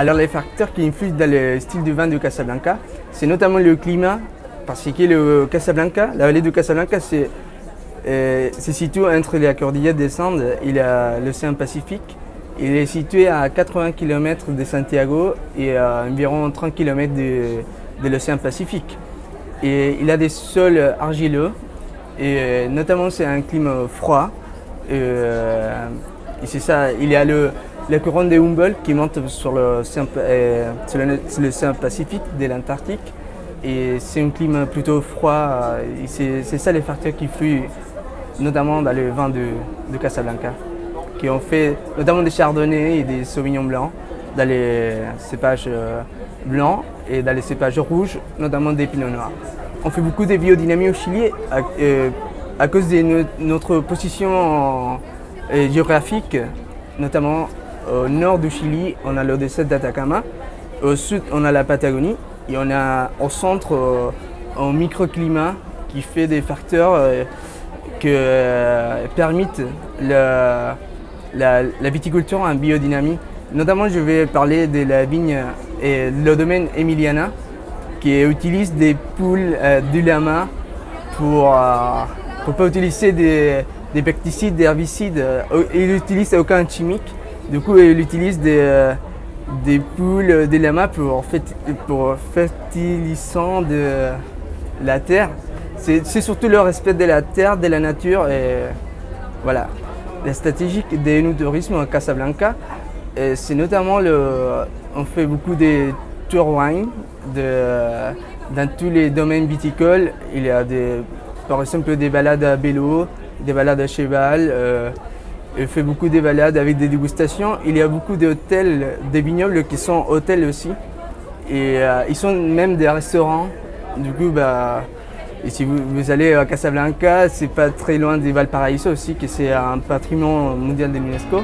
Alors les facteurs qui influent dans le style du vin de Casablanca, c'est notamment le climat, parce que le Casablanca, la vallée de Casablanca, se situe entre la cordillère des Andes et l'océan Pacifique. Il est situé à 80 km de Santiago et à environ 30 km de l'océan Pacifique. Et il a des sols argileux, et notamment c'est un climat froid. Et c'est ça, il y a le courant de Humboldt qui monte sur l'océan Pacifique de l'Antarctique. Et c'est un climat plutôt froid. C'est ça les facteurs qui influent notamment dans le vin de Casablanca, qui ont fait notamment des chardonnays et des sauvignons blancs dans les cépages blancs et dans les cépages rouges, notamment des pinots noirs. On fait beaucoup de biodynamie au Chili à cause de notre position géographique, notamment au nord du Chili, on a le désert d'Atacama, au sud on a la Patagonie et on a au centre un microclimat qui fait des facteurs qui permettent la viticulture en biodynamie. Notamment je vais parler de la vigne et le domaine Emiliana qui utilise des poules du lama pour ne pas utiliser des pesticides, des herbicides. Il n'utilise aucun chimique. Du coup, il utilise des poules de lama pour fertilisant de la terre. C'est surtout le respect de la terre, de la nature. Et voilà. La stratégie de nous tourisme à Casablanca, c'est notamment on fait beaucoup de tour wine dans tous les domaines viticoles. Il y a par exemple des balades à vélo, des balades à cheval. Il fait beaucoup de balades avec des dégustations. Il y a beaucoup d'hôtels, des vignobles qui sont hôtels aussi. Et ils sont même des restaurants. Du coup, et si vous allez à Casablanca, c'est pas très loin de Valparaiso aussi, qui c'est un patrimoine mondial de l'UNESCO.